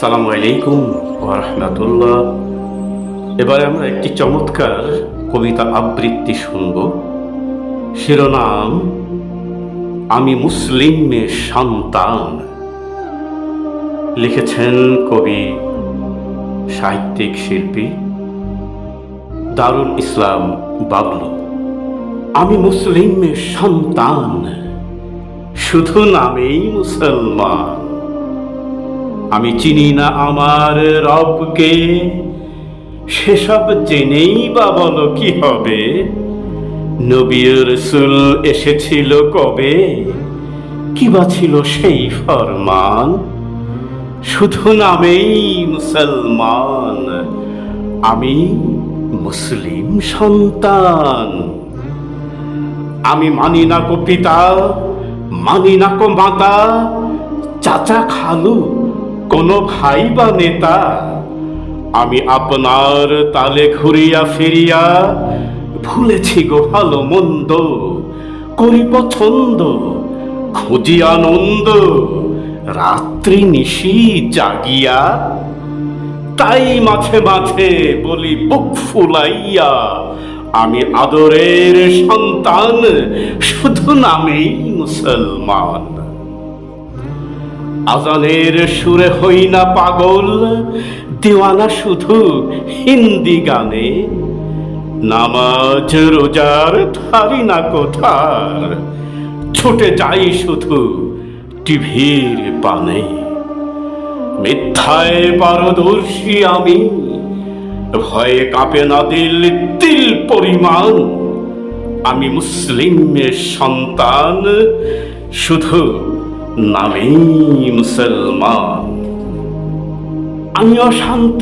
আসসালামু আলাইকুম ওয়া রাহমাতুল্লাহ। এবারে আমরা একটি চমৎকার কবিতা আবৃত্তি শুনব। শিরোনাম আমি মুসলিমের সন্তান। লিখেছেন কবি সাহিত্যিক শিল্পী দারুল ইসলাম বাবলু। আমি মুসলিমের সন্তান, শুধু নামেই মুসলমান। আমি চিনি না আমার রবকে, সেসব জেনেই বা বলো কি হবে। নবী রাসূল এসেছিল কবে, কি বা ছিল সেই ফরমান। শুধু নামেই মুসলমান, আমি মুসলিম সন্তান। আমি মানি না কো পিতা, মানি না কো মাতা, চাচা খালু কোনো ভাই বা নেতা। আমি আপনার তালে ঘুরিয়া ফিরিয়া ভুলেছি গো ভালো মন্দ। করি পছন্দ, খুঁজি আনন্দ, রাত্রি নিশি জাগিয়া। তাই মাঝে মাঝে বলি বুক ফুলাইয়া, আমি আদরের সন্তান, শুধু নামেই মুসলমান। আজানের সুরে হই না পাগল, দিওয়ানা শুধু হিন্দি গানে। নামাজ রোজার ধারি না কোথার, ছুটে যাই শুধু টিভির পানে। মিথ্যায় পারদর্শী আমি, ভয়ে কাঁপে না দিল তিল পরিমাণ। আমি মুসলিমের সন্তান, শুধু নামেই মুসলমান। আমি অশান্ত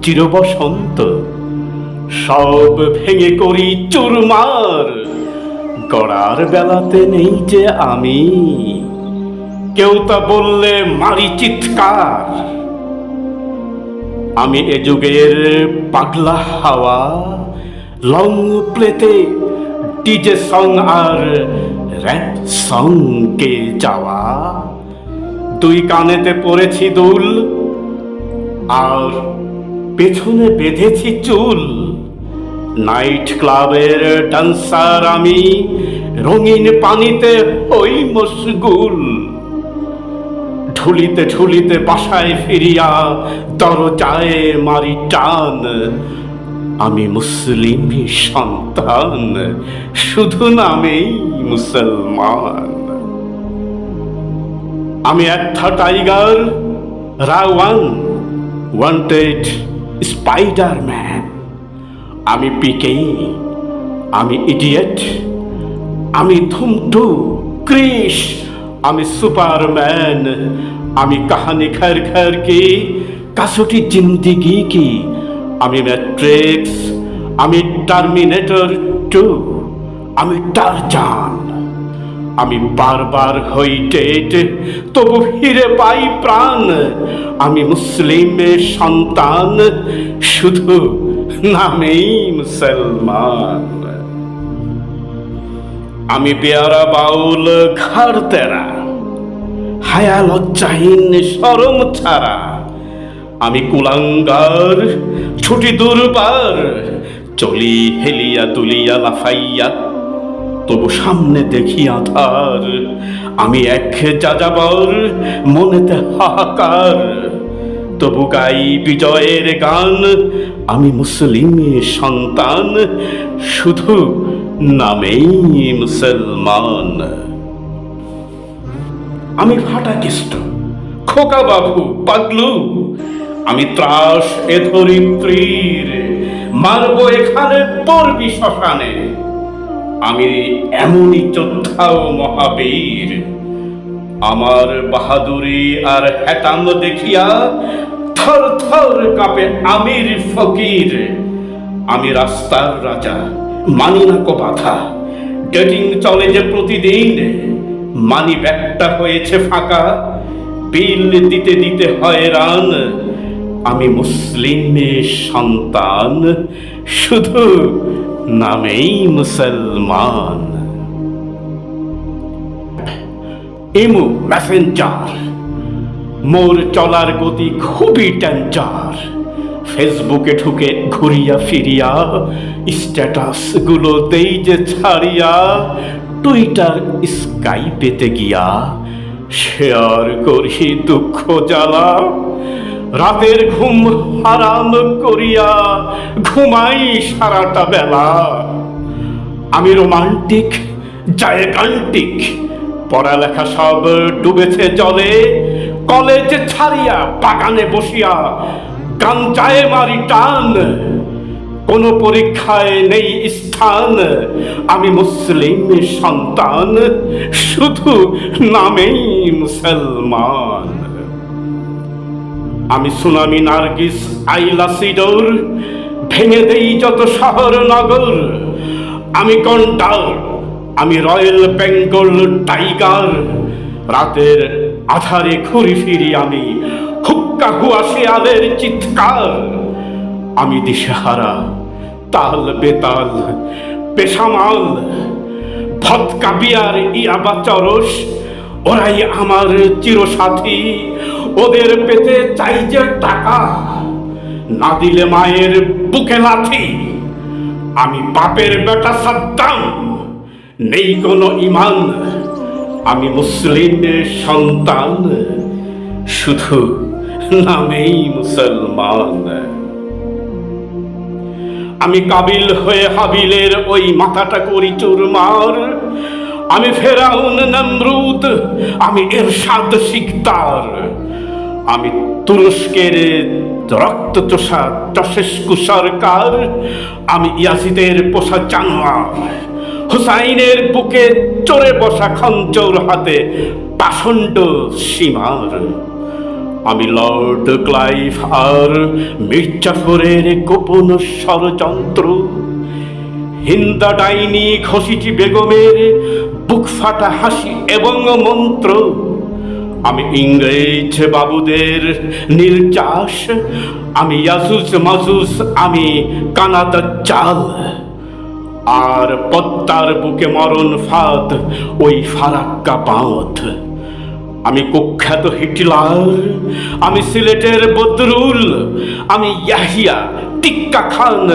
চিরবসন্ত, সব ভেঙে করি চুরমার। গড়ার বেলাতে নেই যে আমি, কেউ তা বললে মারি চিৎকার। আমি এ যুগের পাগলা হাওয়া, লং প্লেতে ডিজে সং আর র‍্যাপ সং কে যাওয়া। দুই কানেতে পরেছি দুল, আর পেছনে বেঁধেছি চুল। নাইট ক্লাবের ডান্সার আমি, রঙিন পানিতে হই মশগুল। ঢুলিতে ঢুলিতে বাসায় ফিরিয়া দরজায় মারি টান। আমি মুসলিমের সন্তান, শুধু নামেই মুসলমান। আমি একটা টাইগার, রাওয়ান, ওয়ান্টেড স্পাইডারম্যান। আমি পিকে, আমি ইডিয়েট, আমি ধুমটু ক্রিস, আমি সুপারম্যান। আমি কাহানি ঘর ঘর কি, কাসুটি জিন্দিগি কি। আমি ম্যাট্রিক্স, আমি টার্মিনেটর 2, আমি টারজান। আমি বারবার হই ডেড, তবু ফিরে পাই প্রাণ। আমি মুসলিমের সন্তান, শুধু নামেই মুসলমান। আমি পেয়ারা বাউল ঘাড় তেরা, হায়া লজ্জাহীন শরম ছাড়া। আমি কুলাঙ্গার ছুটি দুর্বার, চলি হেলিয়া তুলিয়া লাফাইয়া, তবু সামনে দেখি আধার। আমি এক যাযাবর, মনেতে হাহাকার, তবু গাই বিজয়ের গান। আমি মুসলিমের সন্তান, শুধু নামেই মুসলমান। আমি ফাটাকেষ্ট, খোকা বাবু পাগলু। আমি ত্রাস এ ধরিত্রীর, মারবো এখানে পড়বি শ্মশানে। আমি এমনই যোদ্ধা ও মহাবীর, আমার বাহাদুরি আর হ্যাতাম দেখিয়া থর থর কাঁপে আমির ফকির। আমি রাস্তার রাজা, মানি না কো বাধা। ডেটিং চলে যে প্রতিদিন, মানি ব্যাগটা হয়েছে ফাঁকা। বিল দিতে দিতে হয়রান। আমি মুসলিমের সন্তান, শুধু নামেই মুসলমান। ইমো মেসেঞ্জার, মোর চলার গতি খুবই ডেঞ্জার। ফেসবুকে ঢুকে ঘুরিয়া ফিরিয়া স্ট্যাটাস গুলো দেই যে ছাড়িয়া, টুইটার স্কাইপেতে গিয়া শেয়ার করি দুঃখ জ্বালা। রাতের ঘুম হারাম করিয়া ঘুমাই সারাটা বেলা। আমি রোমান্টিক জায়গান্টিক, পড়ালেখা সব ডুবেছে জলে। কলেজ ছাড়িয়া বাগানে বসিয়া গাঞ্জায় মারি টান। কোন পরীক্ষায় নেই স্থান, আমি মুসলিম সন্তান, শুধু নামেই মুসলমান। আমি সুনামি নার্গিস আইলা সিডর, ভেঙে দেই যত শহর নগর। আমি কন্ডার, আমি রয়্যাল বেঙ্গল টাইগার। রাতের আধারে ঘুরি ফিরি আমি, হুক্কা হুয়া শেয়ালের চিৎকার। আমি দিশেহারা, তাল বেতাল পেশামাল, ভদকা বিয়ার ইয়াবা চরস, ওরাই আমার চিরসাথী। ওদের পেতে চাই যে টাকা, না দিলে মায়ের বুকে লাথি। আমি বাপের বেটা সাদ্দাম, নেই কোনো ইমান, আমি মুসলিমের সন্তান, শুধু নামেই মুসলমান। আমি কাবিল হয়ে হাবিলের ওই মাথাটা করি চুরমার। আমি ফেরাউন নমরুদ, আমি এরশাদ সিকদার। আমি তুরস্কের রক্তচোষা চশেস্কু সরকার। আমি ইয়াজিদের পোষা জানোয়ার, হুসাইনের বুকে চড়ে বসা খঞ্জর হাতে পাষণ্ড সীমার। আমি লর্ড ক্লাইভ আর মির্জাফরের গোপন ষড়যন্ত্র, হিন্দা ডাইনি ঘসিটি বেগমের বুক ফাটা হাসি এবং মন্ত্র। আমি ইংরেজ বাবুদের নির্যাস, আমি ইয়াজুজ মাজুজ, আমি কানাদা চাল। আর পদ্মার বুকে মরণ ফাঁদ, ওই ফারাক্কা বাঁধ। আমি কুখ্যাত হিটলার, আমি সিলেটের বদরুল, আমি ইয়াহিয়া টিক্কা খান,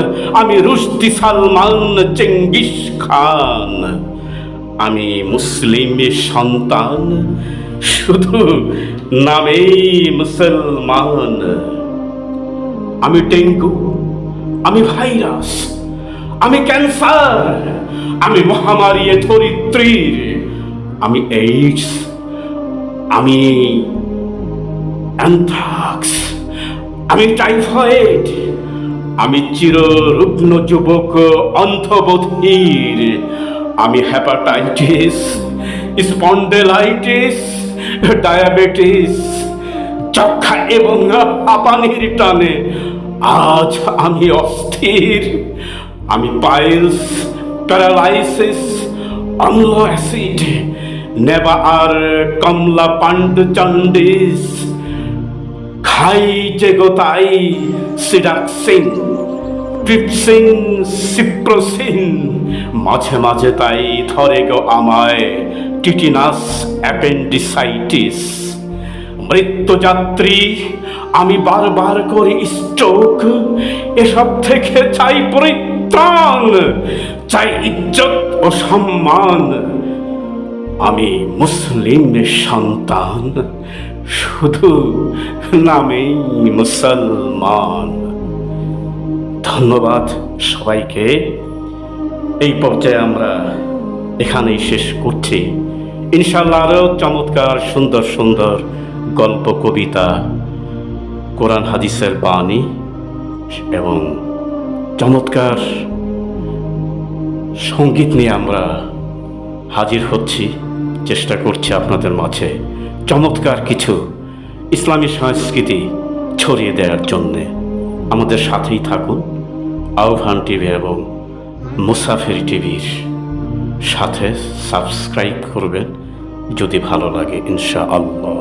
আমি রুশদি সালমান চেঙ্গিস খান। আমি মুসলিমের সন্তান, শুধু নামেই মুসলমান। আমি ডেঙ্গু, আমি ভাইরাস, আমি ক্যান্সার, আমি মহামারী ধরিত্রীর। আমি এইডস, আমি অ্যানথ্রাক্স, আমি টাইফয়েড, আমি চিররুগ্ন যুবক অন্ধবধির। আমি হ্যাপাটাইটিস, স্পন্ডেলাইটিস, ডায়াবেটিস, যক্ষা এবং হাঁপানির টানে আজ আমি অস্থির। আমি পাইলস, প্যারালাইসিস, অম্ল অ্যাসিড, নেবা আর কমলা পান্ড জন্ডিস। খাই যে গোতাই সিডাক্সিন, ট্রিপসিন, সিপ্রোসিন, মাঝে মাঝে তাই ধরে গো আমায় টিটিনাস অ্যাপেন্ডিসাইটিস। মৃত্যুযাত্রী, আমি বারবার করি স্ট্রোক। এসব থেকে চাই পরিত্রাণ, চাই ইজ্জত ও সম্মান। আমি মুসলিমের সন্তান, শুধু নামেই মুসলমান। ধন্যবাদ সবাইকে। এই পর্যায়ে আমরা এখানেই শেষ করছি। ইনশাআল্লাহ আরও চমৎকার সুন্দর সুন্দর গল্প, কবিতা, কোরআন হাদিসের বাণী এবং চমৎকার সঙ্গীত নিয়ে আমরা হাজির হচ্ছি। চেষ্টা করছি আপনাদের মাঝে চমৎকার কিছু ইসলামী সংস্কৃতি ছড়িয়ে দেওয়ার জন্যে। আমাদের সাথেই থাকুন। আহ্বান টিভি এবং মুসাফির টিভির সাথে সাবস্ক্রাইব করবেন যদি ভালো লাগে, ইনশাআল্লাহ।